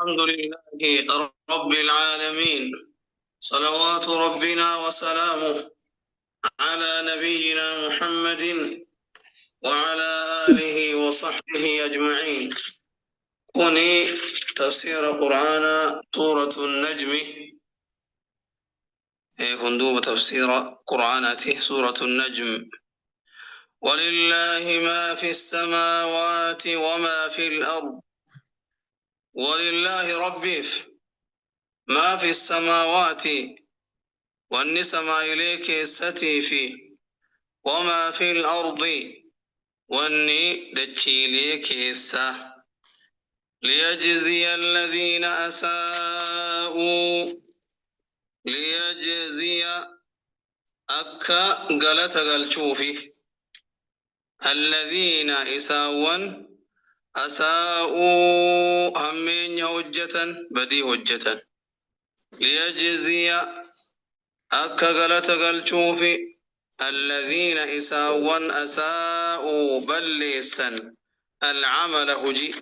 الحمد لله رب العالمين. صلوات ربنا وسلامه على نبينا محمد وعلى آله وصحبه أجمعين. كوني تفسير قرآن سورة النجم. كندوب تفسير قرآنته سورة النجم. ولله ما في السماوات وما في الأرض. ولله ربي ما في السماوات والنسما إليك ستيفي وما في الأرض واني دتشيليك إسا ليجزي الذين أساءوا ليجزي أكا قلت قلشوفي الذين إساوا أساءوا همين هجة بدي هجة ليجزي أكا قلت قلشوفي الذين إساوا أساءوا بلسا العمل هجي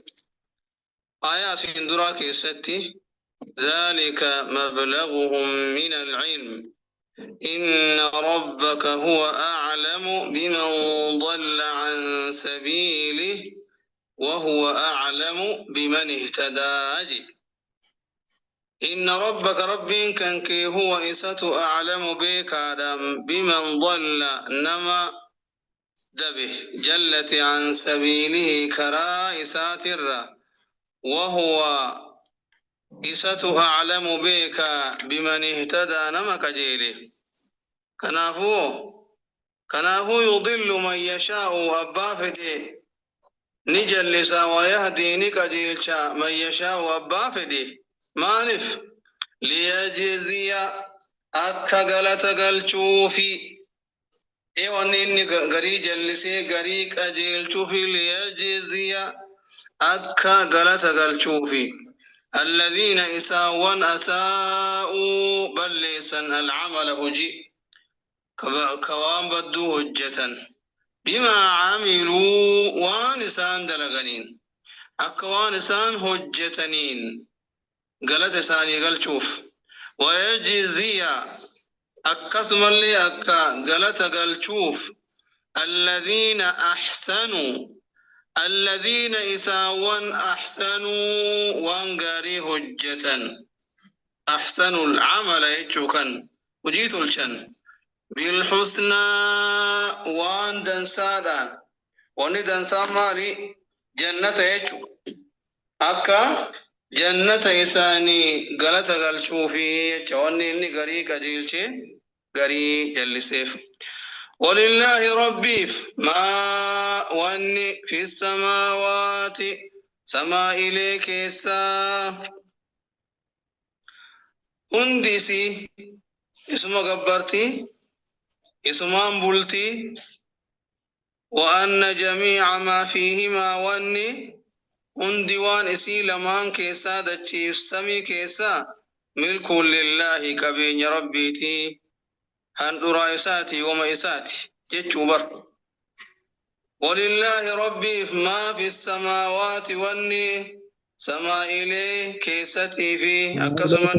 آيات دراك ستي ذلك مبلغهم من العلم إن ربك هو أعلم بمن ضل عن سبيله وهو أعلم بمن اهتدى. إن ربك ربي كان كي هو إسة أعلم بك آدم بمن ضل نما دبه جلت عن سبيله كرا إساتر وهو إسة أعلم بك بمن اهتدى نما كجيله كنافو يضل من يشاء أبافته نجلس ويهدي نكجيلشا من يشاء أبافته مانف ليجزي أكا غلط غلچوفي إيواني إني غري جلسي غري كجيلچوفي ليجزي أكا غلط غلچوفي الذين إساوا أساءوا بلسا العمل هجي كوان بدو هجة بما عملوا وانسان دلغنين أكوانسان هجتنين غلط ثاني غلچوف ويجزي أكسم اللي أكا غلط غلچوف الذين أحسنوا الذين إساوا أحسنوا وانغاري هجة أحسنوا العمل يجوكا وجيت الشن بالحسنى وان دنسادا وندنسا مالي جنة يجو أكا جنة إساني غلط غلشوفي چواني إني غري كجيلشي غري جلسيف ولله ربي ما واني في السماوات سما إليك إسا هندسي اسم غبرتي اسمان بلتي وأن جميع ما فيهما واني هندوان اسي لمان كيسا دچيف سمي كيسا ملك لله كبين ربيتي هندورا إساتي وما إساتي جيتشو بر ولله ربي ما في السماوات واني سما إليه كيستي في أكسما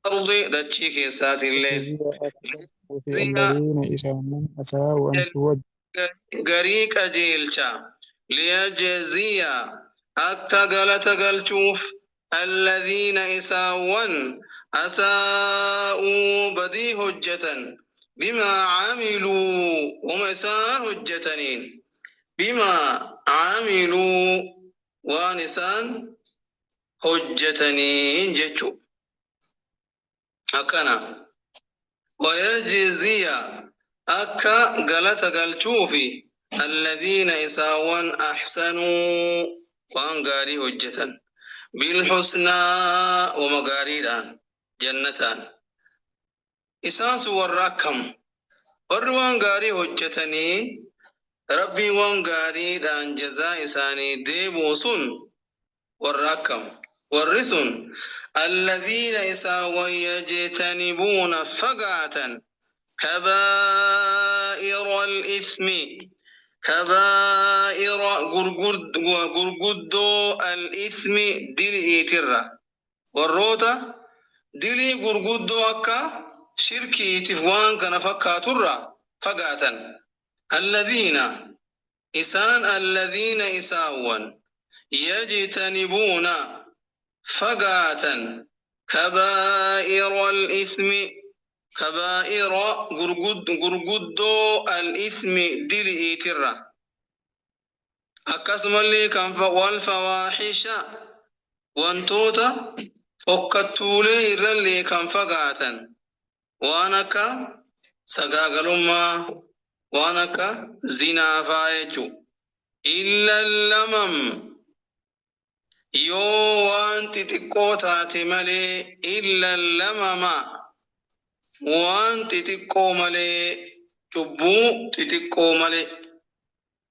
أرضي دچي كيسات الليل الذين إساءوا أساءوا غريك أجيلشا ليجزي أكا غلط غلچوف الذين إساوا أساءوا بدي هجة بما عملوا ومسان هجتنين بما عملوا ونسان هجتنين جتشو أكنا ويجزي أكا غلط غلچوفي الذين إساوا أحسنوا وانغاري هجة بالحسنى ومغاريدان جنتان إساس وراكم وروان غاري هجتني ربي وان غاري دان جزاء إساني ديبوسون وراكم ورسون الذين إساوا يجتنبون فقاتا كبائر الإثم كبائر غرغدو الإثم دلي ترى والروتا دلي غرغدو أكا شركي تفوان كان فكاترة فقاتا الذين إساوان يجتنبون فقاتا كبائر الإثم كبائر غرغدو الإثم دلي ترى أكسم اللي كان والفواحش وانتوتا فكتولي اللي كان فقاتا وانك سقاقلما وانك زنا فايجو إلا اللمم يو وانت تقوتات ملي إلا اللمم وانت تقو ملي جبو تتقو ملي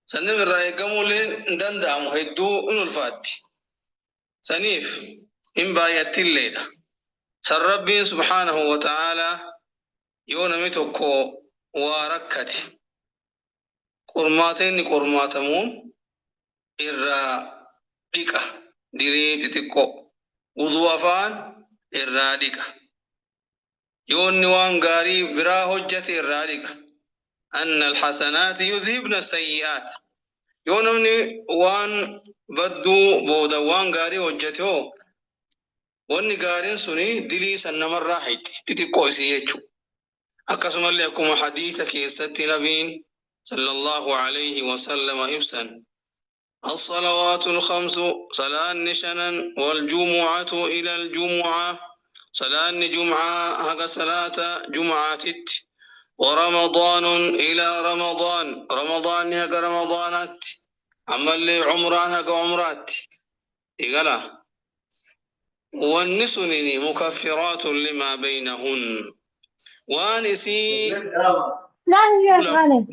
سنف الرأي قمولين دندام هدو انو الفاتي سنيف إن بايت الليلة سربين سبحانه وتعالى يونمتكو وركتي قرماتمون إرى ديكا ديري تتكو وضوافان إرى ديكا يوني وانغاري برا هجتي إرى ديكا أن الحسنات يذهبن السيئات يونمني وان بدو بودا وانغاري هجتيو واني غارين سني دلي سنمر راحت تتكو سيئتو أقسم لكم حديثك يستي نبين صلى الله عليه وسلم إبسا الصلوات الخمس صلاة نشنا والجمعة إلى الجمعة صلاة جمعة هكا صلاة جمعة تت ورمضان إلى رمضان هكا رمضانات أما اللي عمران هكا عمرات إقلا والنسنني مكفرات لما بينهن وانسي لا يجوز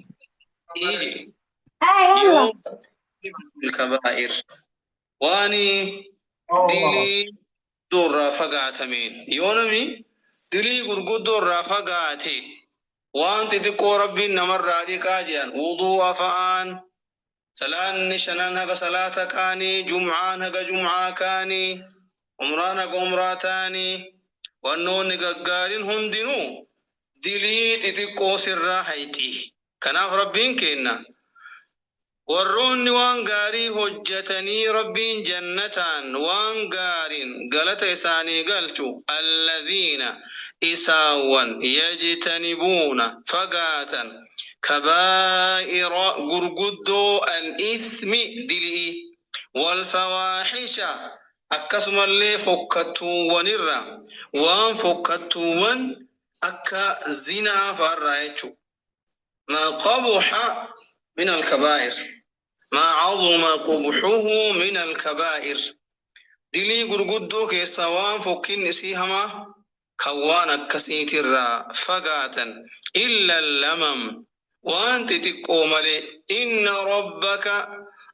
يجي يلا يوم الكبائر واني دلي دور فقاتمين يونمي دلي قرقود دور فقاتي وانت تقو ربي نمر رادي كاجيان وضوء فآن سلان نشنان هكا صلاة كاني جمعان هكا جمعة كاني عمران هكا عمراتاني وانون قارين هندنو دلي تتقو سر حيتي كناف ربين كينا warroonni waan gaarii hojjetanii rabbiin jannataan waan gaariin galata isaanii galchu alladhiina isaawwan yajtanibuuna fagaatan kabaa'ira gurguddoo al-ithmi dilii walfawaahisha akkasumallee fokkattuuwwanirra waan fokkattuuwwan akka zinaa fa'arraa jechu maa qabuha من الكبائر ما عظم قبحه من الكبائر دلي غرغدو كيسوان فكين نسيهما كوانا كسيترا فقاتا إلا اللمم وانت تقوم لي إن ربك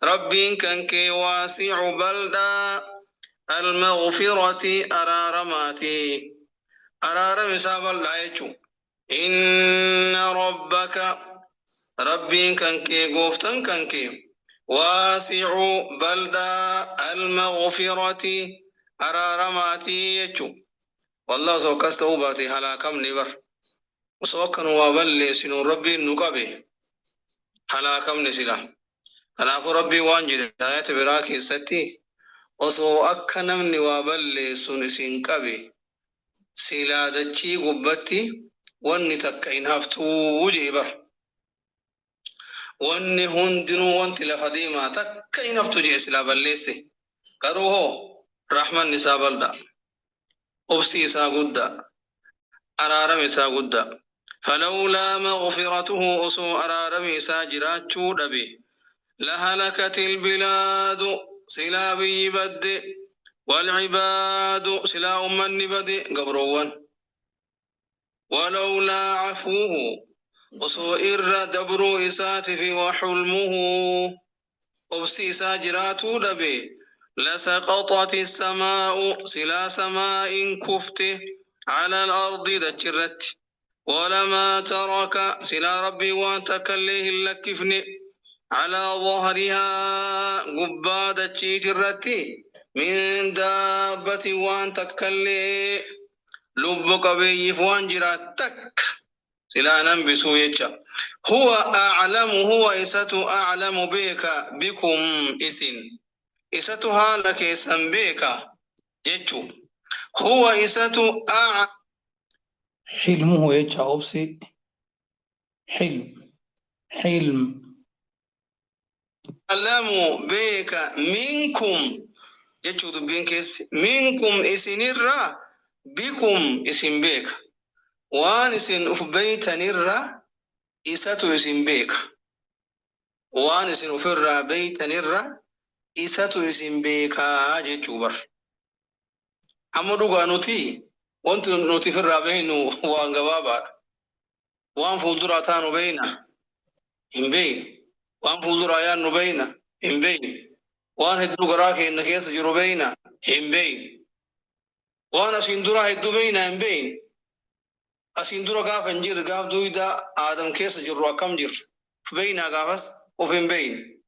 ربين كان كي واسع بلدا المغفرة أرارماتي أرارم سابل لايتو إن ربك ربين كنكي قوفتن كنكي واسع بلدا المغفرة أرارماتي يجو والله سوكست أوباتي هلاكم نبر وسوكن وابل سنو ربي نقبي هلاكم نسلا هلاف ربي وانجل آيات براكي ستي وسو أكنم نوابل سنسين قبي سلا دچي قبتي واني تكين هفتو وجيبه واني هندنو وانت لفديما تكين هفتو جي سلا بلسي قروه رحمن نساب الدا أبسي سا قد أرارم سا قد فلولا مغفرته أسو أرارم سا جراتشو دبي لهلكت البلاد سلا بي بد والعباد سلا أمن بد قبروان ولولا عفوه وصائر دبرو إساتف وحلمه أبسي ساجراتو دبي لسقطت السماء سلا سماء كفت على الأرض دجرت ولما ترك سلا ربي وانتكليه اللكفن على ظهرها قبادة الرتي من دابة وان تكلي لبك بيف وان جراتك سلانا بسويتش هو أعلم هو إساتو أعلم بك بكم إساتو هالك إسان بك جتشو هو إساتو حلمه يتشا أبسي حلم أعلم بك منكم جتشو دبين كيس منكم إسنرا بكم إسن بك وان إسن أفبيت نرا إساتو إسن بك وان إسن أفر بيت نرا إساتو إسن بك جتشو بر أمدو غانوتي وانت نوتي في الرابين وان غبابا وان فولدرا تانو بينا هم بين وان فولدرا يانو بينا هم بين وان هدو غراكي إنك يسجرو بينا هم بين وان أسندرا هدو بينا هم بين أسندرا غاف انجر غاف دويدا آدم كيس جروا كم جر بينا غافس وفين بين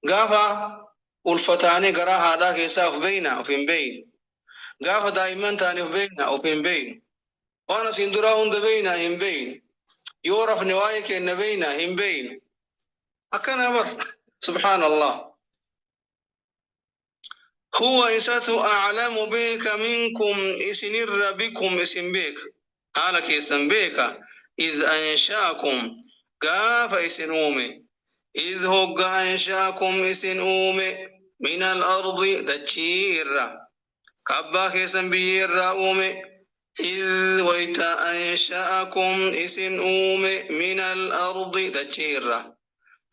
غافا والفتاني غرا هادا كيسا بينا وفين بين غافا دائما تاني بينا وفين بين وانا سندرا هند بينا هم بين يورف نوايك ان بينا هم بين اكن امر سبحان الله هو إساتو أعلم بك منكم إسنر بكم اسم بك حالك اسم بك إذ أنشاكم غاف إسنومي إذ هو أنشاكم إسنومي من الأرض دجير كبا كيسن بير أومي إذ ويت أنشأكم إسن أومي من الأرض دجير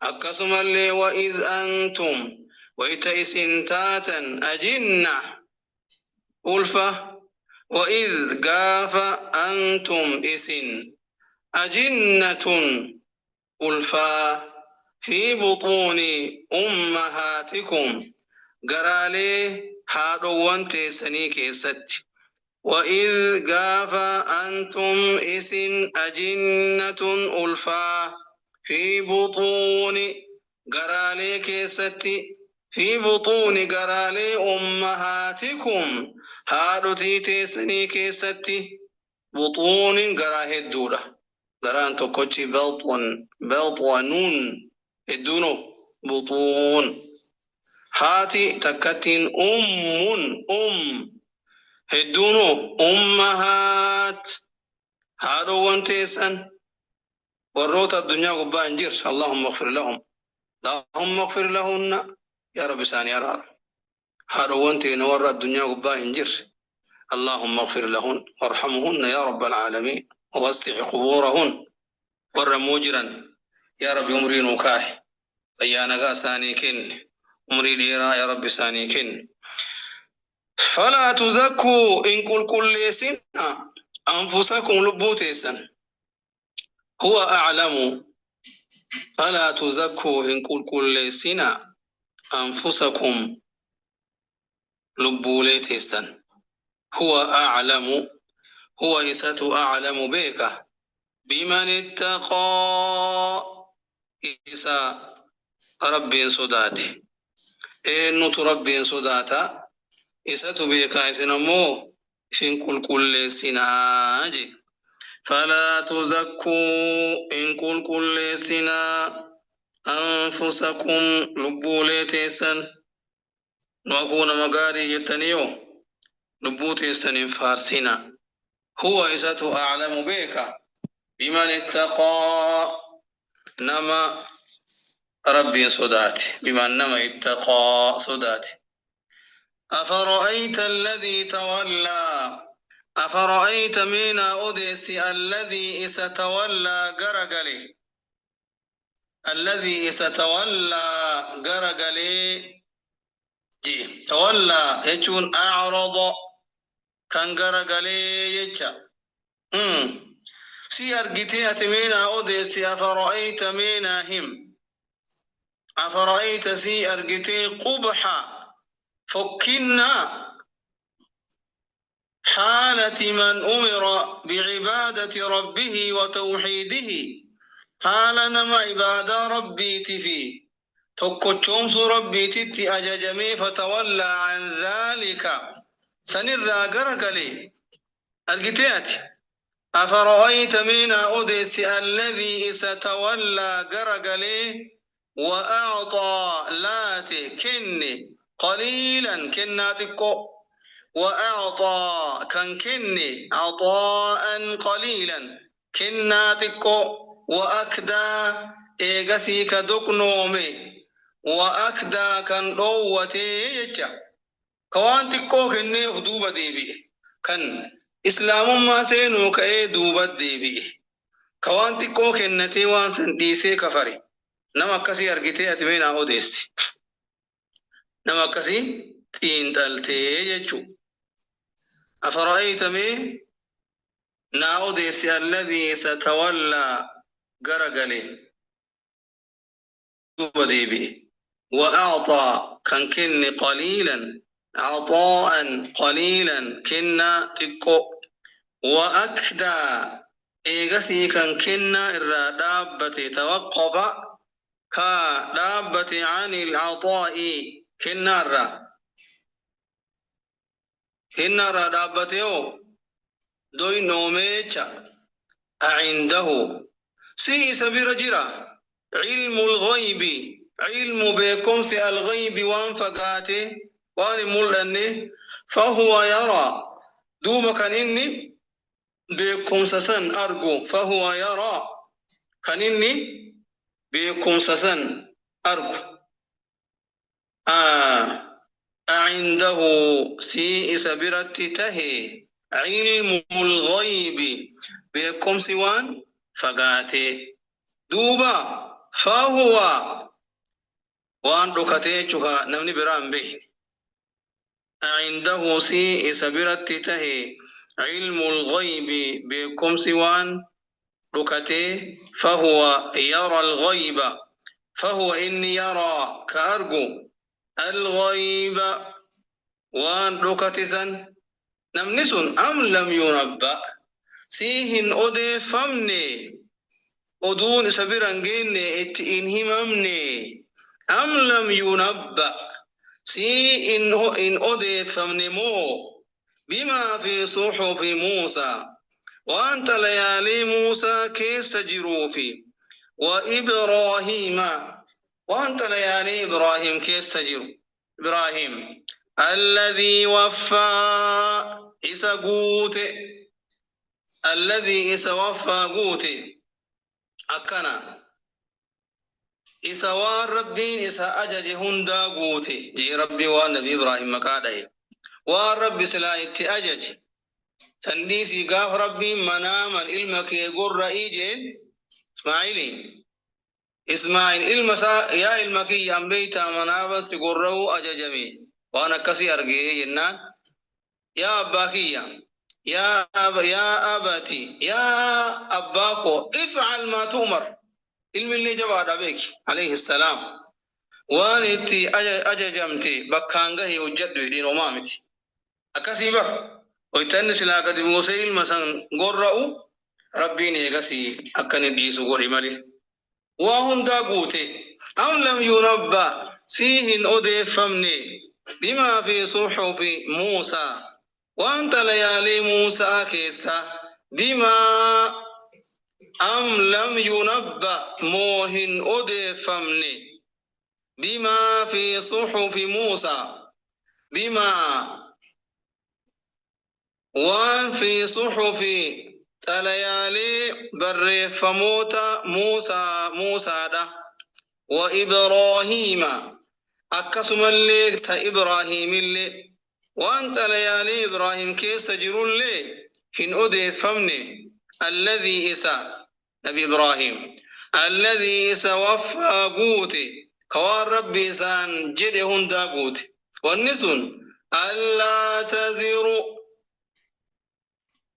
أكسم اللي وإذ أنتم ويت إسن تاتا أجنة ألفة وإذ قاف أنتم إسن أجنة ألفة في بطون أمهاتكم قرالي هادوان تيسني كيست وإذ قاف أنتم إسن أجنة ألفا في بطون قرالي كيست في بطون قرالي أمهاتكم هادو تيسني كيست بطون قراه الدورة قران تقوتي بطن الدونو بطون هاتي تكتين هدونو أمهات هادو وانتيسن وروت الدنيا قبا انجر اللهم اغفر لهم اللهم اغفر لهن يا رب ساني أرار هادو وانتي نور الدنيا قبا انجر اللهم اغفر لهن وارحمهن يا رب العالمين ووسع قبورهن ورموجرا يا رب عمري نكاح أيانا ساني كن عمري ديرا يا رب ساني كن فلا تزكوا إن كل سنة أنفسكم لبوتيسا هو أعلم فلا تزكوا إن كل سنة أنفسكم لبوليتيسا هو أعلم هو إساتو أعلم بك بمن اتقى إسا رب صداتي إنو تربي صداتا إساتو بك إسنمو إن كل سناجي فلا تزكوا إن كل سنا أنفسكم لبوليتيسا وأكون مقاري جتنيو لبوتيسا فارسنا هو إساتو أعلم بك بمن اتقى نما ربي صداتي بمن نما اتقى صداتي أفرأيت الذي تولى أفرأيت من أوديس الذي إستولى غرغلي الذي إستولى غرغلي جي تولى يجون أعرض كان غرغلي يجا سي أرجتي أتمينا أوديس أفرأيت منهم أفرأيت سي أرجتي قبحا فكنا حالة من أمر بعبادة ربه وتوحيده حال نما عبادة ربي تفي tokkochoomsu rabbiititti ajajamee fatawallaa an dhaalika sanirraa garagalee argitee ati أفرأيت من أوديس الذي ستولى غرغلي وأعطى لات كني قليلا كناتكو وأعطى كان كني عطاء قليلا كناتكو وأكدا إيغسي كدقنومي وأكدا كان روتي يجا كوانتكو كني فدوبة ديبي كان إسلام ما سينو كأي دوبة ديبي كوانتكو كنتي وانسن ديسي كفري نما كسي أرغتي أتبين أوديس نما كسي تين تلتي يجو أفرأيت مي ناوديس الذي ستولى غرغلي بديبي وأعطى كان كن قليلا عطاء قليلا كنا تكو وأكدا إيغسي كان كنا إرى دابة توقف كا دابة عن العطاء كنا را دابته دوي نوميچا عنده سي سبير جرا علم الغيب علم بكم سي الغيب وانفقاته وان مولني فهو يرى دوما كان إني بكم سسن أرجو فهو يرى كان إني بكم سسن أرجو عنده سي سبيرت تهي علم الغيب بكم سوان فقاته دوبا فهو وان ركته چوها نمني برام به عنده سي سبيرت تهي علم الغيب بكم سوان ركته فهو يرى الغيب فهو إن يرى كأرجو الغيب وان ركتسن نمنسون أم لم ينبأ سيهن أودي فمني أدون سبيرانجين إن هممني أم لم ينبأ سي إن أودي فمني مو بما في صحف موسى وأنت ليالي موسى كيس جروفي وإبراهيم وأنت ليالي إبراهيم كيس تجرو إبراهيم الذي وفى إسا قوت الذي إسا وفى قوت أكنا إسا والربين إسا أجج هندا قوت جي ربي والنبي إبراهيم مكاده والرب سلايتي أجج تنديسي قاف ربي مناما إلمك يقول رئيجين إسماعيل إلمسا يا إلمكي ينبيتا منابا سيقرروا أججمي وانا كسي أرقي ينان يا أباكي يا أباتي يا أباكو افعل ما تؤمر ilmi illee jabaadha beeki alayhi salaam waan itti ajajamte bakkaan gahe hojjedhu jedhiin homaa miti akkasii bar hoytanni silaa gadi buusee ilma san gorra'u rabbiin eegasii akkani dhiisu godhi malee waa hundaa guute am lam yunabba siihin odeeffamne bimaa fi suhufi muusaa wanta layaalii muusaa keessa bimaa أم لم ينبأ موهن أدفمني بما في صحف موسى بما وان في صحف تليالي بريف موسى ده وإبراهيم أكسم اللي إبراهيم اللي وان تليالي إبراهيم كيس جروا اللي هن أدفمني الذي إسا نبي إبراهيم الذي إسا وفى قوتي كوان ربي إسان جدهن دا قوتي والنسون ألا تزر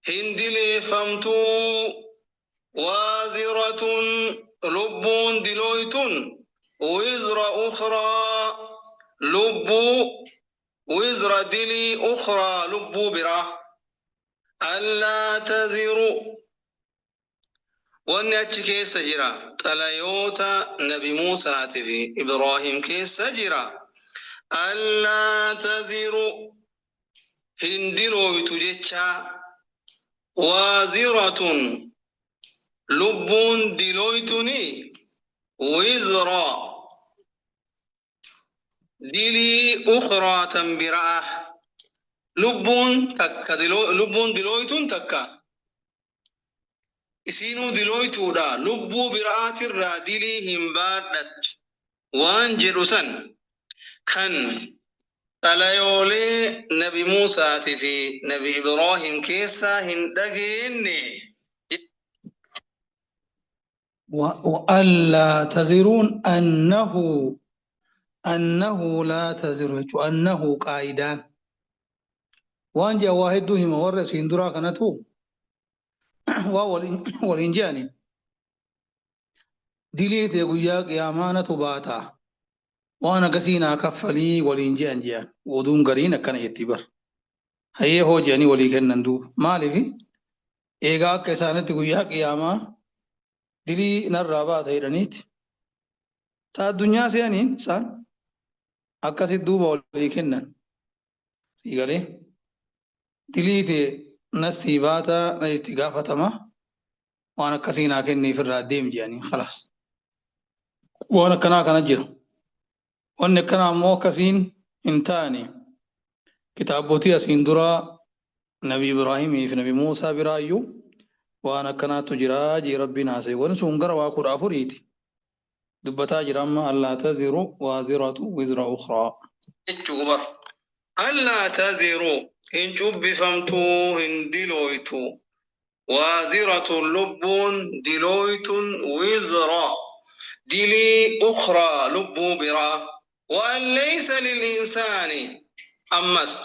هندلي فمتو وازرة لبون دلويتون وزر أخرى لبو وزر دلي أخرى لبو برا ألا تزر wanni achi keessa jira xalayoota nabi Muusaatii fi Ibraahim keessa jira allaa taziru hin dilooytu jecha waaziratun lubbuun dilooytuni wizra dilii ukhraa tan biraa lubbuun dilooytun takka isinuu dilooytuudha lubbuu biraatirraa dilii hin baadhattu waan jedhu san kan xalayoolee nabi Muusaatii fi nabi Ibraahim keessaa hin dhageenye وألا تزرون أنه لا تزر أنه قائدان وان جاء واحدهم ورسين درا كانتو والإنجاني دليت يقول يا أمانة باتا وانا قسينا كفلي والإنجان جان ودون قرين كان يتبر هي هو جاني ولي كان ندوب مالي في إيقا كسانة يقول يا أما دلي نرابات هيرانيت تا الدنيا سيانين سان أكاسي دوبا ولي كنن سيقالي دلي نستيباتا نجتقافة تما وانا كسينا كني في الراديم جاني خلاص وانا كنا جيرو وانا كنا مو كسين انتاني كتابوتي اسين درا نبي إبراهيم في نبي موسى برايو وانا كنا تجراجي ربنا سي ونسونغر واقر افريتي دبتا جرام الله تزر وازرة وزر اخرى اجبر ألا تزروا إن جب فمتو إن دلويتو وازرة لب دلويت وزرا دلي أخرى لب برا وأن ليس للإنسان أمس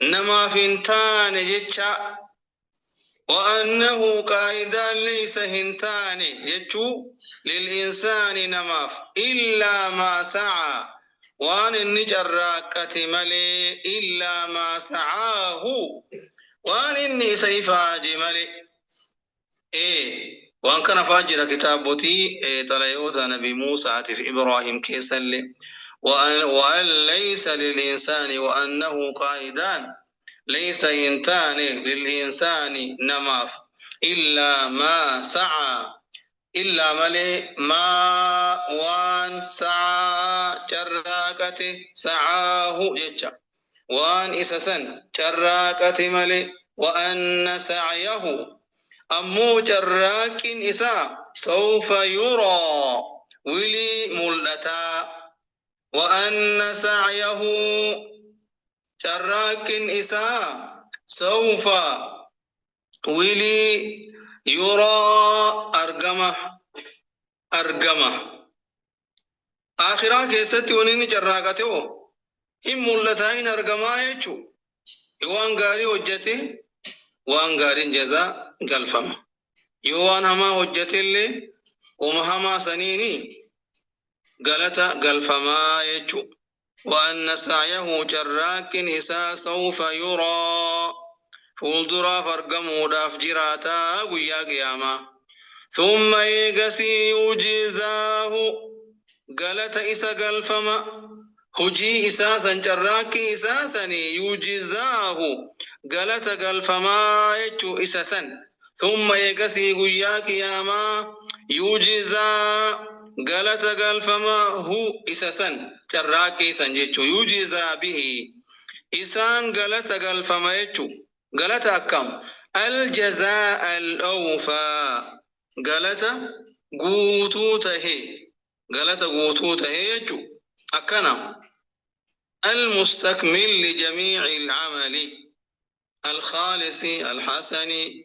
نما فنتان جتشا وأنه قائدا ليس هنتان يجو للإنسان نماف إلا ما سعى وان النجراكة ملي إلا ما سعاه وان إني سيفاج ملي وان كان فاجر كتابتي تليوتا نبي موسى في إبراهيم كيسل وأن ليس للإنسان وأنه قائدان ليس إنتان للإنسان نماف إلا ما سعى إلا ملي ما وان سعى شراكته سعاه يجا وان إسسن شراكته ملي وأن سعيه أمو شراك إسا سوف يرى ولي ملتا وأن سعيه شراك إسا سوف ولي يرى أرقمه آخرا كيستي ونيني جراغته هم ملتاين أرقما يجو يوان غاري وجته وان غاري جزا قلفما يوان هما وجته اللي ومهما سنيني غلطة قلفما يجو وأن سعيه جراك إسا سوف يرى فولدرا فرقمو داف جراتا قيا قياما ثم يقسي يجزاه قالت إسا قلفما هجي إساسا جراك إساسا يجزاه قالت قلفما يجو إساسا ثم يقسي قيا قياما يجزا قالت قلفما هو إساسا جراك إساسا يجزا به إسان قالت قلفما يجو قالت أكم الجزاء الأوفى قالت قوتوته يجو أكنا المستكمل لجميع العمل الخالص الحسن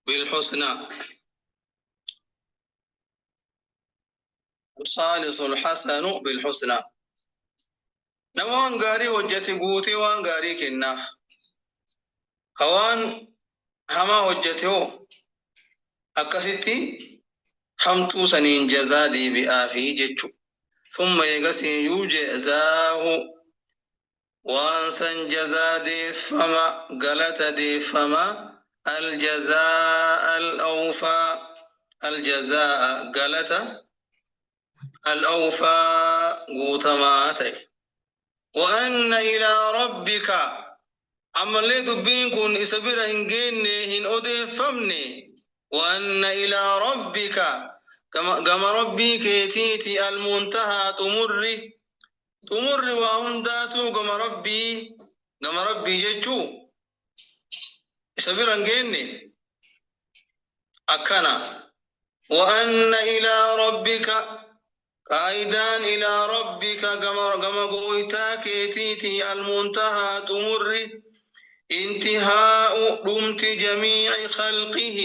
بالحسنى الخالص الحسن بالحسنى نوان غاري وجتي قوتي وان غاري كناف كوان هما وجتيو أكستي حمتو سنين جزادي بآفي جتشو ثم يقسي يجزاه وانسا جزادي فما غلط دي فما الجزاء الأوفى الجزاء قالت الأوفى قوتماتي وأن إلى ربك أما اللي دبين كن إسبرا هنجيني هن أودي فمني وأن إلى ربك كما ربي كيتيتي المنتهى تمر وهنداتو كما ربي جتشو إسبرا هنجيني أكنا وأن إلى ربك قائدان إلى ربك كما قويتا كيتيتي المنتهى تمر انتهاء رمت جميع خلقه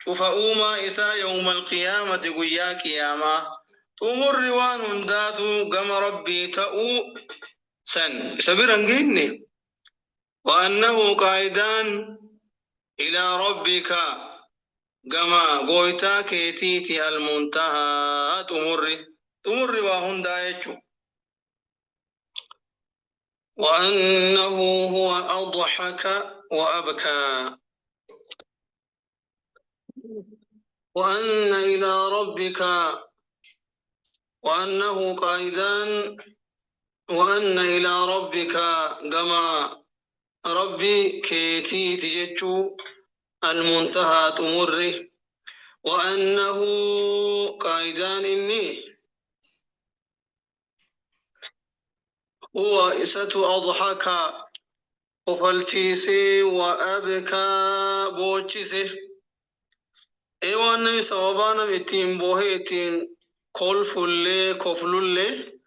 شوف أوما إسا يوم القيامة قيا قياما تمر وان داتو كما ربي تأو سن سبرا جيني وأنه قائدان إلى ربك كما قويتا كيتيتي المنتهى تمر وهن دايتشو وأنه هو أضحك وأبكى وأن إلى ربك وأنه قائدان وأن إلى ربك كما ربي كيتي تجتشو المنتهى تمر وأنه قائدان إني هو إسة أضحك وفلتيسي وأبكى بوچيسي إيوان نمي سوابانا متين بوهيتين كولفولي كفلولي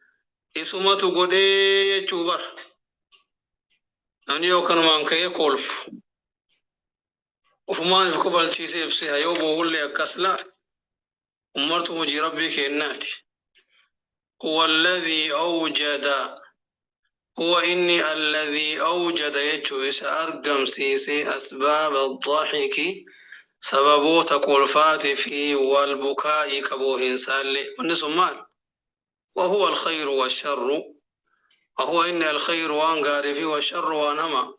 إسمتو قدي يجوبر نمني يوكن مانكي كولف وفمان في كفلتيسي بسيها يوبو هولي أكسلا أمرتو وجي ربي كيناتي هو الذي أوجد هو إني الذي أوجد يجوز أرقم سيسي أسباب الضحك سببو تقولفات في والبكاء كبوه إنسان ونسمان وهو الخير والشر وهو إن الخير وانقارفي والشر وانهما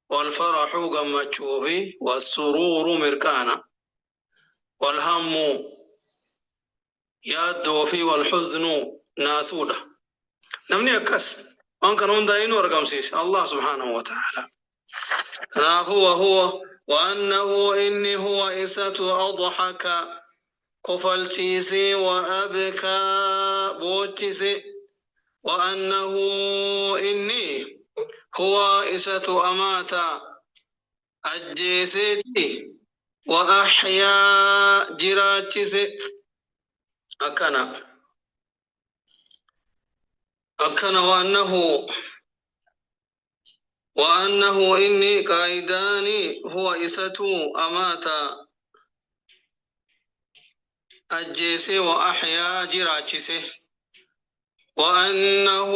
والفرح قمتشوفي والسرور مركانا والهم يادوفي والحزن ناسودا نمني أكس وان كانون داينو رقمسيس الله سبحانه وتعالى وهو وأنه إني هو إسة أضحك كفلتيسي وأبكى بوتيسي وأنه إني هو إسة أماتا أجيسيتي وأحيا جراتيسي أكنا وأنه إني قائداني هو إسة أماتا أجيسي وأحيا جراتيسي وأنه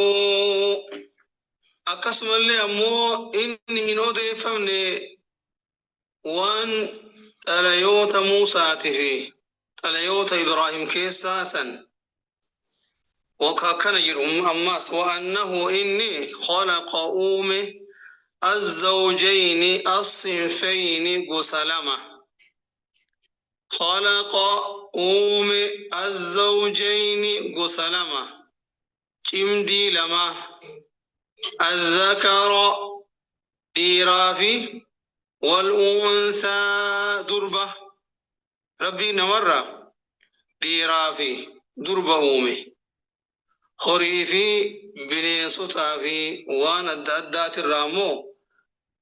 أقسم اللي أمو إني نودي فمني وان تليوت موسى تفي تليوت إبراهيم كيساسا وكان يرم أماس وأنه إني خلق أومي الزوجين الصنفين قسلمة خلق أومي الزوجين قسلمة كمدي لما الذكر ديرافي والأنثى دربة ربي نمر ديرافي دربة أومي خريفي بنين سطافي وانا الدادات الرامو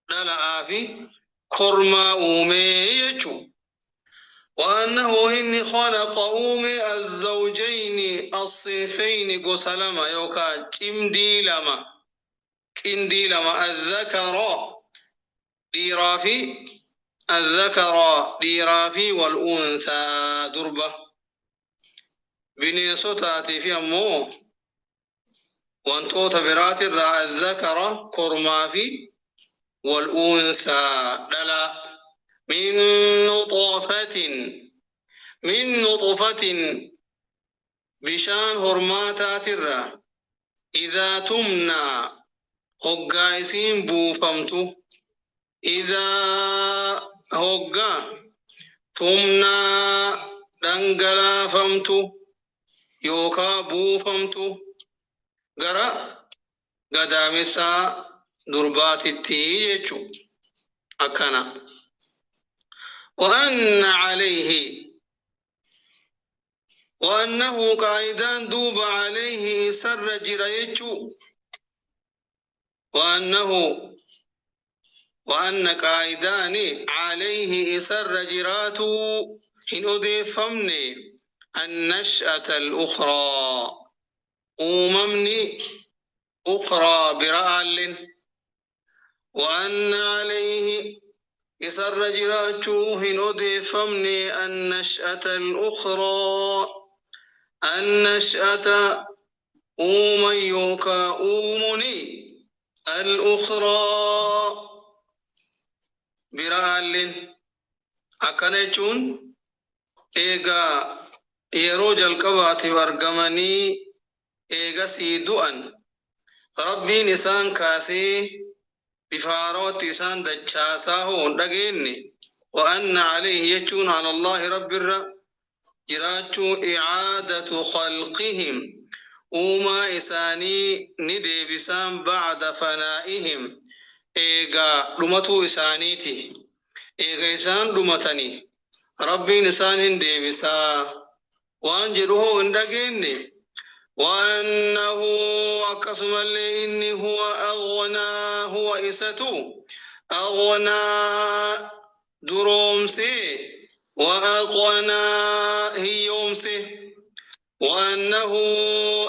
دلعافي كرما أومي يجو وأنه إني خلق أومي الزوجين الصنفين قسلما يوكا كندي لما الذكر ديرافي والأنثى دربة بنين سطاتي في أمو وانتوت برات الرا الذكر كرمافي والأنثى دلا من نطفة بشان هرماتات الرا إذا تمنى هقايسين بوفمتو إذا هوغا تمنا دنگلا فمتو يوكا بو فمتو غرا غدامسا دربات التيجو أكنا وأن عليه وأنه قائدان دوب عليه سر جريتشو وأن قائدان عليه سر جراتو إن أضيفمني النشأة الأخرى أممني أخرى برأل وأن عليه إسر جراتو إن أضيفمني النشأة الأخرى النشأة أوميوكا أومني الأخرى برال أكنتون إيغا يروج الكواتي وارغماني إيغا سيدوان ربي نسان كاسي بفاروت نسان دجاساه دغيني وأن عليه يجون على الله رب الرّ جراتو إعادة خلقهم وما إساني ندي بسام بعد فنائهم إيغا لمتو إسانيتي إيغا إسان لمتني ربي نسان دي بسا وانجره اندقيني وأنه أقسم اللي إني هو أغنى هو إساتو أغنى درومسي وأقنى هيومسي وأنه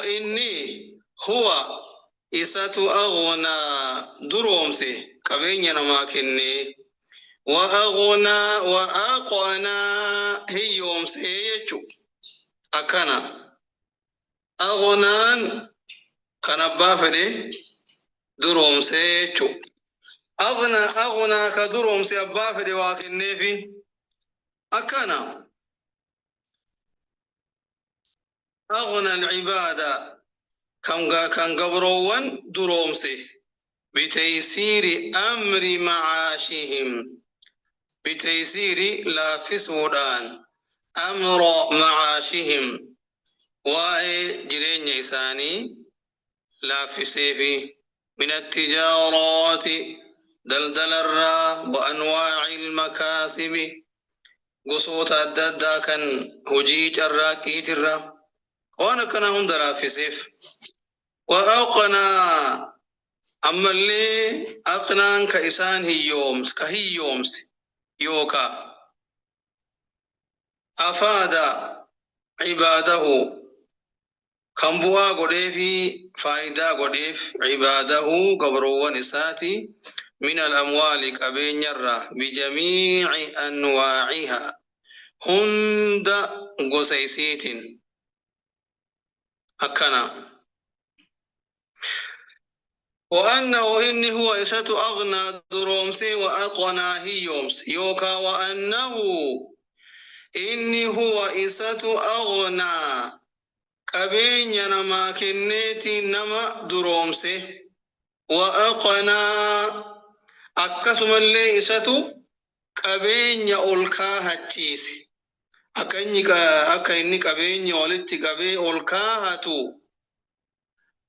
إني هو إساتو أغنى درومسي كبين نماكني وأغنى وأقنى هيومسي يجو أكنا أغنى كنبافري درومسي يجو أغنى كدرومسي أبافري واكني في أكنا أغنى العبادة كان قبروان درومسي بتيسير أمر معاشهم بتيسير لا فسودان أمر معاشهم وجرين يساني لا فسيفي من التجارات دلدل الرا وأنواع المكاسب قصوت الددا كان هجيج الراكيت الرا وانا كان هم درا فسيف وأقنا أما اللي أقنان كإسان هي يومس يوكا أفاد عباده كم بوا قديفي فايدة قديف عباده قبروا نساتي من الأموال كبين يرى بجميع أنواعها هند قسيسيت أكنا وأنه إني هو إسات أغنى درومسي وأقنى هيومس يوكا وأنه إني هو إسات أغنى كبين ينما كنيتي نما درومسي وأقنى أكسم اللي إساتو كبين يأولكا هاتيسي أكيني كبين يولتي كبين أولكا هاتو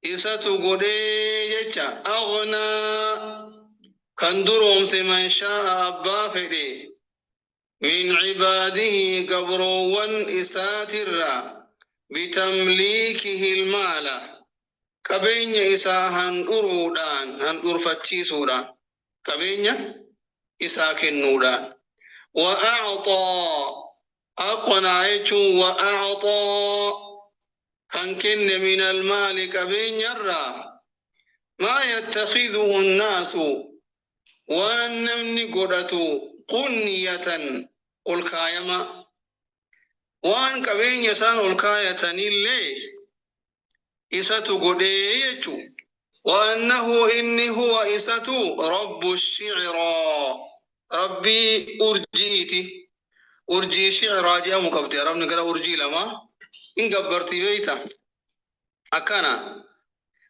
إساتو قدي يجا أغنى كندروم سمن شاء أبا فدي من عباده قبروان إساتر بتمليكه المال كبين إسا هندرودان هندر فتشي سوران كبين إسا كنودان وأعطى أقنى يجو وأعطى كان كن من المال كبين يرى ما يتخذه الناس وأن قدتو قنية الكايما وأن كبين يسان الكاية اللي إساتو قديتو وأنه إني هو إساتو رب الشعرى ربي أرجيتي أرجي شعرى جاء مكبتي رب نقرأ أرجي لما إن قبرتي بيتا أكنا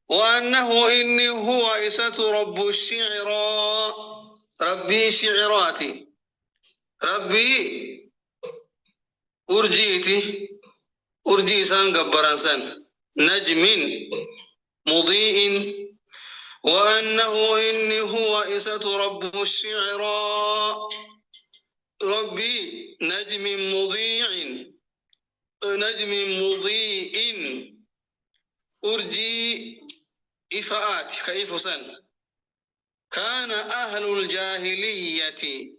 وأنه إني هو إسات رب الشعرى ربي شعراتي ربي أرجيتي أرجي سان قبران سان نجم مضيء وأنه إني هو إسة رب الشعراء ربي نجم مضيع نجم مضيء أرجي إفاءات كيف سن كان أهل الجاهلية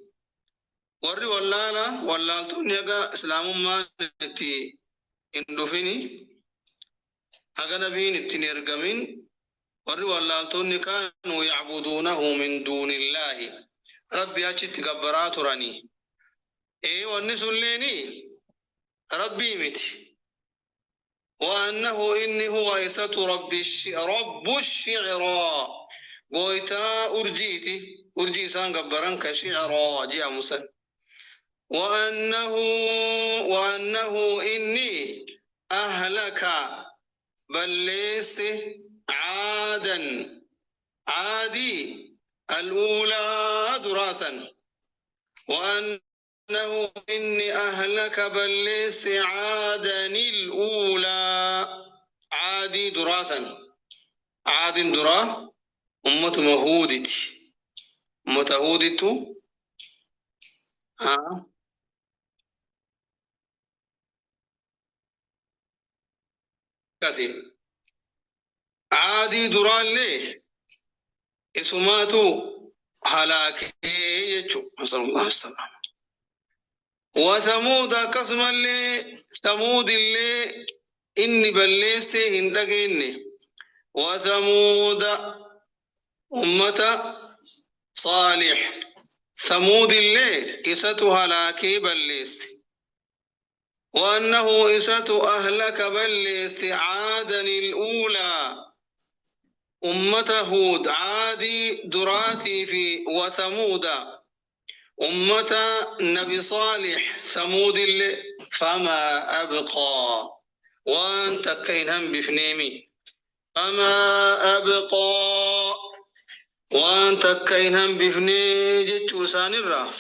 ورّي واللالا واللالتون يقى إسلام ما نتي إندوفيني هقا نبين التنيرقمين ورّي واللالتون كانوا يعبدونه من دون الله ربي أجت قبرات راني إيه والنسو الليني ربي متي وأنه إني هو إسة رب الشعراء قويتا أرجي سان قبران كشعراء جاء مسل وأنه إني أهلك بليس عادي الأولى دراسا وأنه إني أهلك بليس عادا الأولى عادي دراسا عاد درا أمة مهودتي متهودت كسي عادي دران ليه اسماتو هلاكي يجو نسأل الله السلامة وثمود قسم اللي ثمود اللي إني بلسي هندقيني وثمود أمة صالح ثمود اللي إساتو هلاكي بلسي وأنه إساتو أهلك بلسي عادا الأولى أمة هود عادي دراتي في وثمود أمة نبي صالح ثمود اللي فما أبقى وأنت كينهم بفنيمي فما أبقى وأنت كينهم بفني جتو سانرا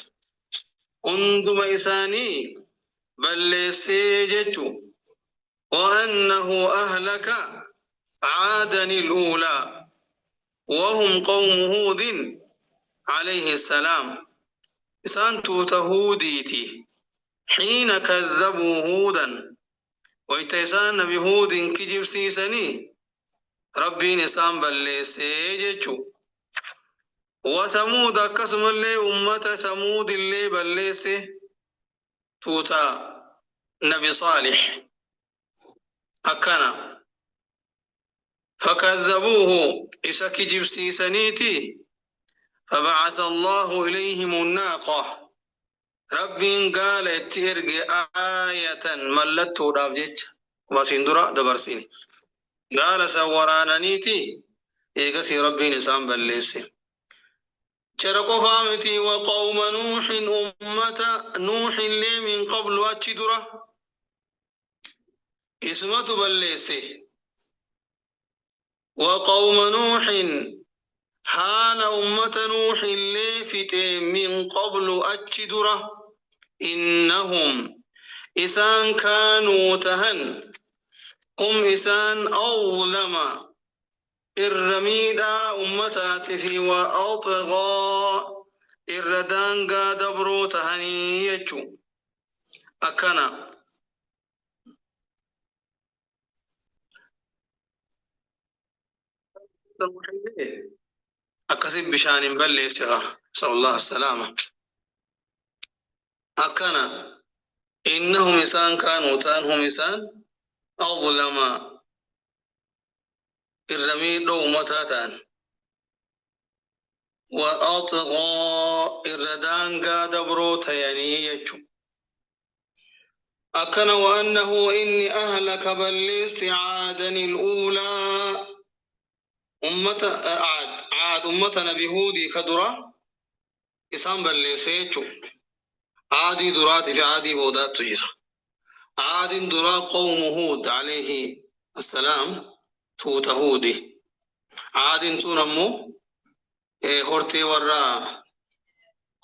أندم إساني بل سيجتو وأنه أهلك عادا الأولى وهم قوم هود عليه السلام إسان توتهوديتي حين كذبوا هودا ويتيسان نبي هود كجيب سيساني ربي نسان بل سيجتو وثمود قسم اللي أمة ثمود اللي بلس توتا نبي صالح أكنا فكذبوه إسك جبسي سنيتي فبعث الله إليهم الناقة ربي قال اترق آية ملته رابجج وما سندرا دبرسيني قال سورانا نيتي إيقسي ربي نسان بلسي شرقوا فامتي وقوم نوح أمة نوح اللي من قبل أتشدرة اسمة بلسي وقوم نوح حال أمة نوح اللي فتي من قبل أتشدرة إنهم إسان كانوا تهن هم إسان أظلم الرميدة أمتات في وأطغى الردانقى دبرو تهنيجو أكنا أكسب بشان بلي سرا صلى الله السلامة أكنا إنهم إسان كانوا تانهم إسان أظلم الرميد أمتاتان وأطغى الردانقى دبرو تيانيجو أكن وأنه إني أهلك بلس عادا الأولى أمة عاد أمة نبي هودي كدرا إسان بلسيتشو عادي درات في عادي بودات تجرى عاد درا قوم هود عليه السلام توت هودي عاد تنمو هورتي ورا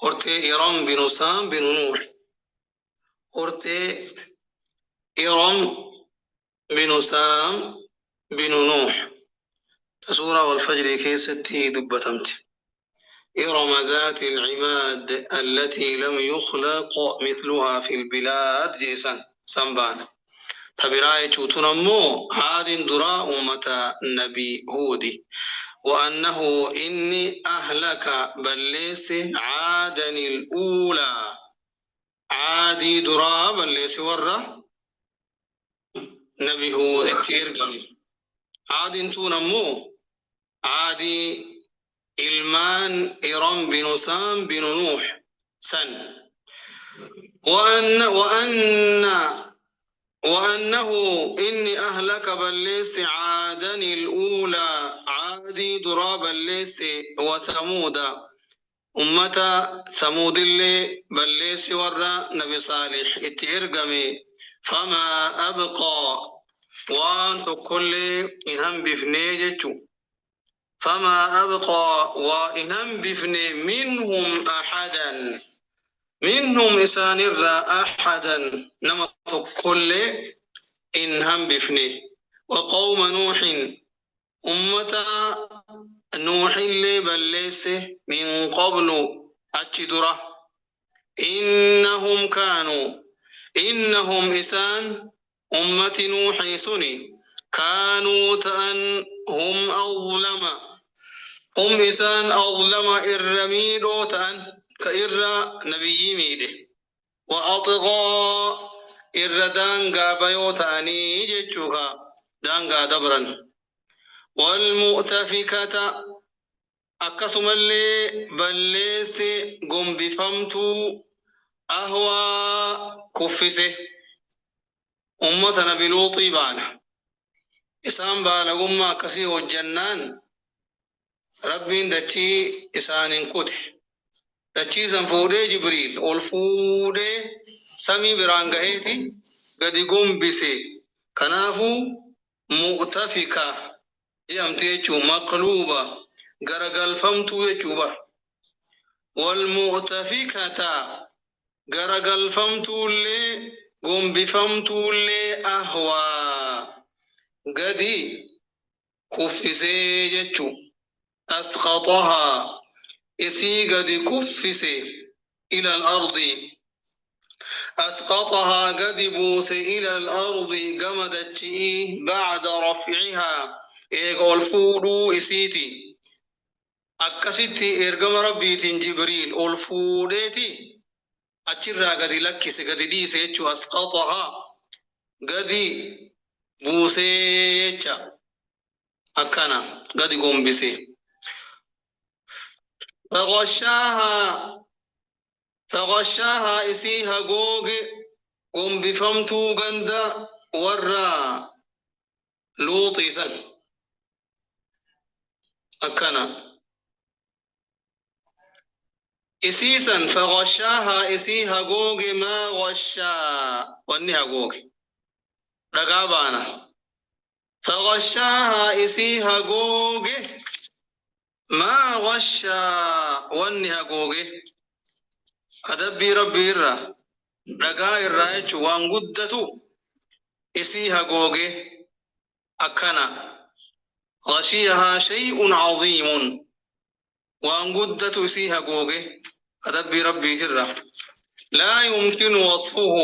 أرتي إرم بن سام بن نوح أرتي إرم بن سام بن نوح سورة والفجر كيستي دبتمت إرم ذات العماد التي لم يخلق مثلها في البلاد جيسان سنبان تبراي تنمو عاد درا أمة نبي هودي وأنه إني أهلك بليس عادا الأولى عادي درا بليس ورا نبي هود تيرقم عاد تنمو عادي إلمان إرم بن سام بن نوح سن وأنه إني أهلك بليس عادا الأولى عادي درا بليس وثمود أمة ثمود اللي بليس ورا نبي صالح اتئرقمي فما أبقى وأن كل إنهم بفنيجتو فما أبقى وإنهم بفني منهم أحدا منهم إسان أحدا نمط كل إنهم بفني وقوم نوح أمة نوح اللي بليس من قبل أتدرة إنهم إسان أمة نوح سني كانوا تأن هم إسان أظلم إرميدو تأن كإر نبي ميده وأطغى إر دانغا بيو تأني جيتشوكا دانغا دبرا والمؤتفكة أكسم اللي بليس قم بفمتو أهوى كفسه أمة نبي لوطي بانا إسان بانا قم كسي والجنان ربين دتي إسان كته دتي سنفودي جبريل والفودي سمي برانغهيتي قد قم بسي كنافو مؤتفكة جامتيچو مقلوبة غرغل فمتو يچوبا والمؤتفكة غرغل فمتو اللي قم بفمتو اللي أهوى قدي كفسي يچو أسقطها إسي قد كفسي إلى الأرض أسقطها قد بوس إلى الأرض قمدت بعد رفعها إيقول فودو إسيتي أكسيتي إرقم ربيتين جبريل أولفوديتي أتشرا قد لكس قد ديس يتشو أسقطها قد بوسيتشا أكنا قد قم بسي فغشاها إسيها قوغ قم بفمتو قندا ورا لوطي سن أكنا إسيسا فغشاها إسيها قوغ ما غشا ونها قوغ رقابانا فغشاها إسيها قوغ ما غشا ونها قوغ أدبي ربي الرا رقا الرأيج وانقدتو إسيها قوغ أكنا غشيها شيء عظيم وانقدت إسيها قوغ أدبي ربي ترى لا يمكن وصفه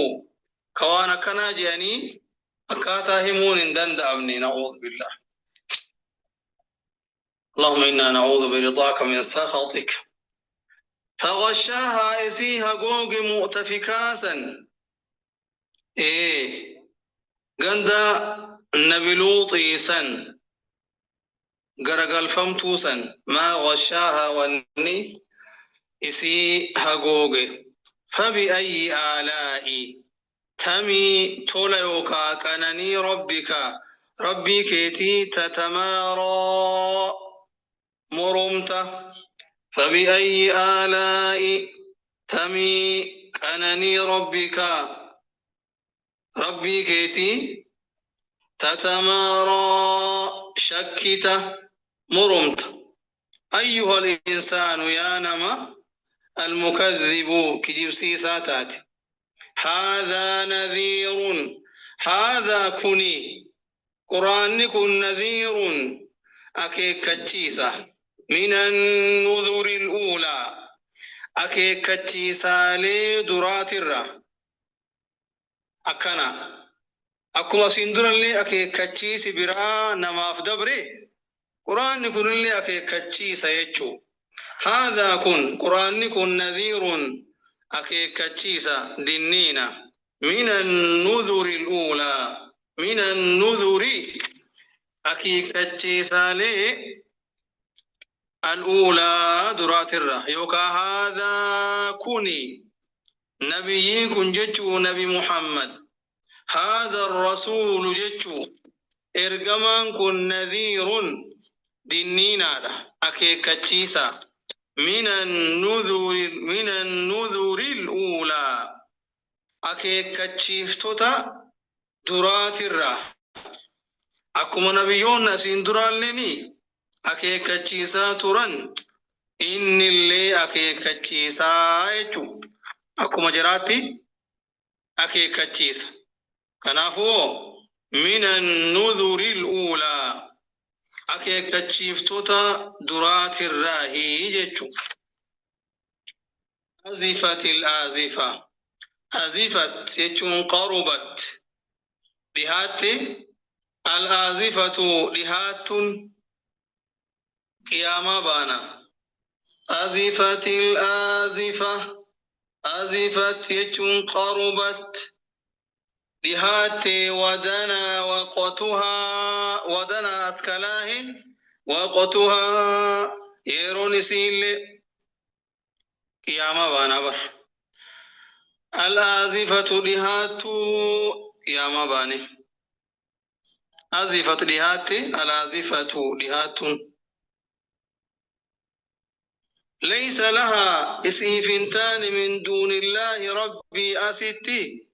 كوانا كنا جاني أكاتا همون دند أبني نعوذ بالله اللهم إنا نعوذ برضاك من سخطك فغشاها إسيها قوغ مؤتفكاسا قندا النبي لوطي سن غرقل فمتوسا ما غشاها وني إسي هقوغ فبأي آلاء تمي توليوكا كانني ربي كيتي تتمارى مرمت فبأي آلاء تمي كانني ربي كيتي تتمارى شكته مرمت أيها الإنسان يا نما المكذب كجيب سيساتات هذا نذير هذا كني قرآن كن نذير أكيك كتشيسة من النذر الأولى أكيك كتشيسة لدرات الرّ أكنا أكما سندر اللي أكيك كتشيسة برا نماف دبري قرآن كن اللي أكيك كتشيسة يجو هذا كن قرآن كن نذير أكيك كتشيسة دنينا من النذر الأولى من النذر أكيك كتشيسة الأولى درات الرّ يوكا هذا كوني نبي كن جتشو نبي محمد هذا الرسول جتشو إرجمان كن نذير دينينا أكيك كتشيسا من النذر الأولى أكيك كتشيفتوتا درات الرّ أكما نبيون نسين دران لني أكيك كتشيسا تران إن اللي أكيك كتشيسا يجو أكما جراتي أكيك كتشيسا كنافو من النذر الأولى أكيك كتشيفتوتا درات الراهي يجو أزفت الآزفة أزفت يجو قربت لهاتي الآزفة لهات قيامة بانا أزفت الآزفة أزفت يجو قربت لهات ودنا وقتها ودنا أسكلاه وقتها يرون سيل قيامة بانا بر الآزفة لهات قيامة باني أزفت لهات الآزفة لهات ليس لها إسيفنتان من دون الله ربي أستي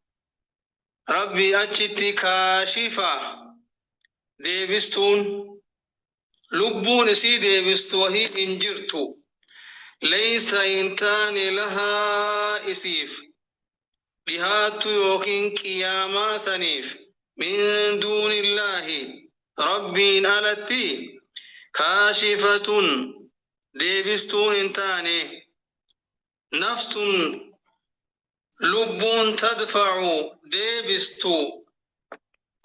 ربي أجتي كاشفة ديبستون لبون سي ديبستوهي إنجرتو ليس إنتان لها إسيف لهاتو يوكين كياما سنيف من دون الله ربي ألتي كاشفة ديبستون إنتاني نفس لبون تدفع ديبستو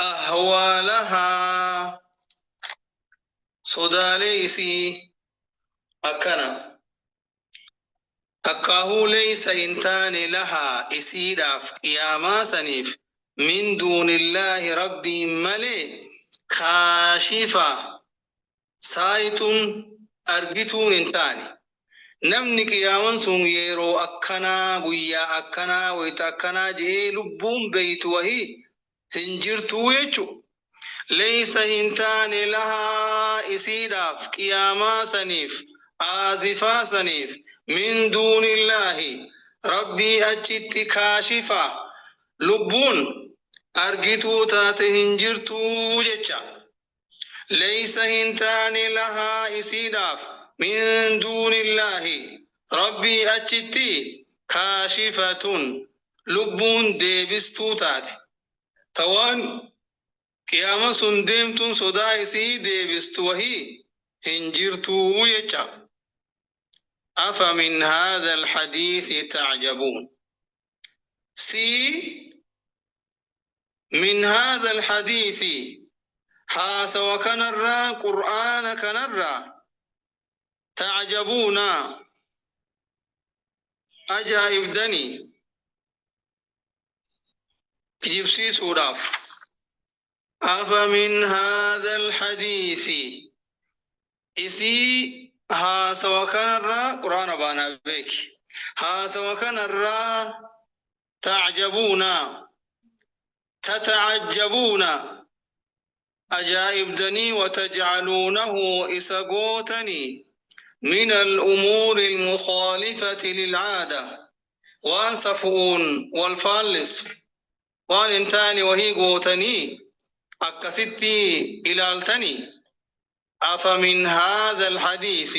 أهوالها صداليسي أكنا أكاهو ليس إنتان لها إسيداف قياما سنيف من دون الله ربي ملي كاشفة سايتون أرجتون إنتاني namni qiyaaman sun yeroo akkanaa guyyaa akkanaa wayita akkanaa jee lubbuun beeytu wahii hin jirtuu jechu leeysa hin taane lahaa isiidhaaf qiyaamaa saniif aazifaa saniif min duunillaahi rabbii achitti kaashifa lubbuun argituu taate hin jirtuu jecha leeysa hin taane lahaa isiidhaaf من دون الله ربي أجتي كاشفة لبون ديبستو تاتي توان قيامة سندمتون صدائسي ديبستو وهي هنجرتو يجا أفمن هذا الحديث تعجبون من هذا الحديث حاس وكنرى قرآن كنرى تعجبون أجائب دني جبسي سوراف أفمن هذا الحديث إسي ها سوكان الرا قرآن بانا بيك ها سوكان الرا تعجبون تتعجبون أجائب دني وتجعلونه إسقوتني من الأمور المخالفة للعادة وان صفؤون والفالس وان انتاني وهي قوتني أكستي إلالتني أفمن هذا الحديث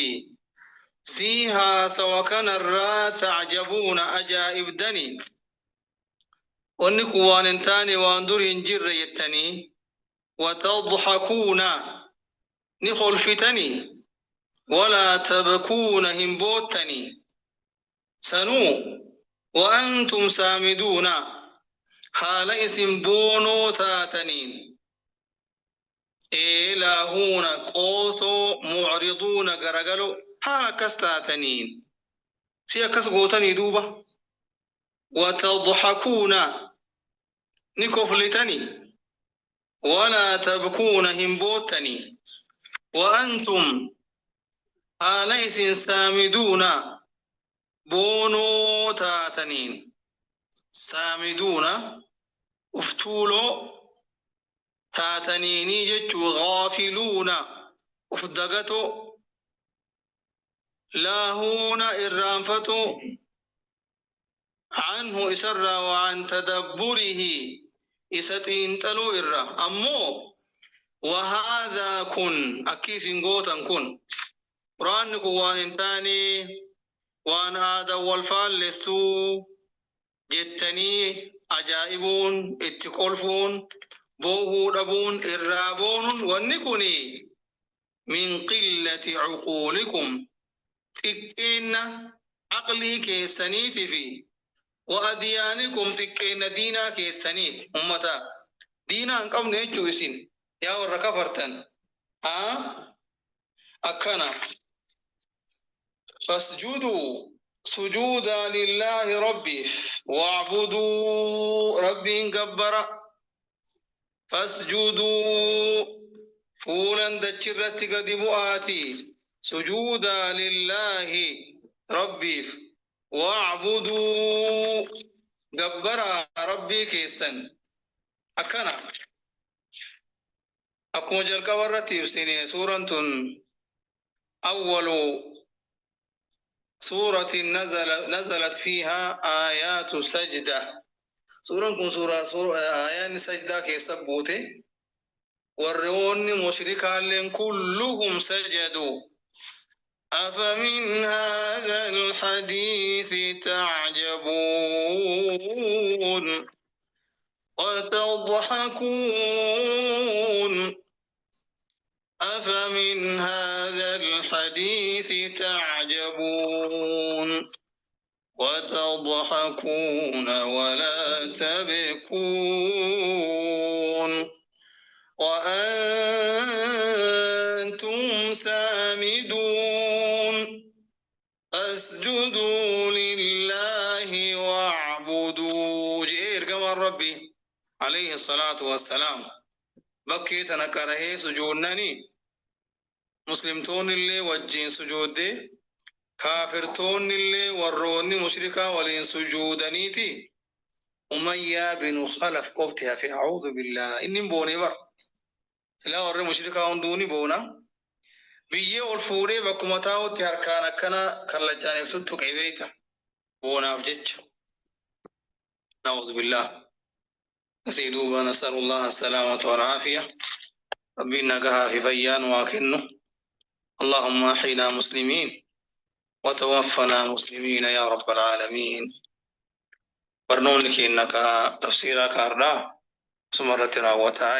سيها سوكن الرا تعجبون أجائب دني ونكوان انتاني واندر ينجر يتني وتضحكون نخل فتني ولا تبكون همبوتني سنو وأنتم سامدون حال اسم بونو تاتنين إلهون قوسو معرضون غرغلو ها كستاتنين سيا كسغوتني دوبا وتضحكون نكفلتني ولا تبكون همبوتني وأنتم ليس سامدون بونو تاتنين سامدون افتولو تاتنيني جتشو غافلون افدقتو لاهون إرانفتو عنه إسرى وعن تدبره إستين تلو إرى أمو وهذا كن أكيس نقوتا كن قرآن قوان انتاني وان هذا والفال لسو جتني أجائبون اتقلفون بوهو دبون إرابون ونكني من قلة عقولكم تكين عقلي كيسانيت في وأديانكم تكين دينا كيسانيت أمتا دينا انقم نيجو اسين يا وركفرتن أكنا فاسجدوا سجودا لله ربي واعبدوا ربي جبر فاسجدوا فولا دجرت قدبواتي سجودا لله ربي واعبدوا جبر ربي كيسن أكنا أكو جل كورتي سنة سورة أول سورة نزلت فيها آيات سجدة سورة كن سورة آيات سجدة كيسبوته والرون مشركا لن كلهم سجدوا أفمن هذا الحديث تعجبون وتضحكون أفمن هذا الحديث تعجبون وتضحكون ولا تبكون وأنتم سامدون فاسجدوا لله واعبدوا جئر كما ربي عليه الصلاة والسلام بكيت نكره سجودنني مسلمتون اللي وجين سجود كافرتون اللي وروني مشركا ولين سجودنيتي أمية بن خلف قفتها في أعوذ بالله إني بوني بر لا ور مشركا وندوني بونا بيجي الفوري بكمتاو تهركانا كنا كلا جانب ستو كيبيتا بونا فجتش نعوذ بالله نسيدوبا نسأل الله السلامة والعافية ربنا قها في فيان واكنه اللهم أحينا مسلمين وتوفنا مسلمين يا رب العالمين برنونك إنك تفسيرك أردا سمرة راوتها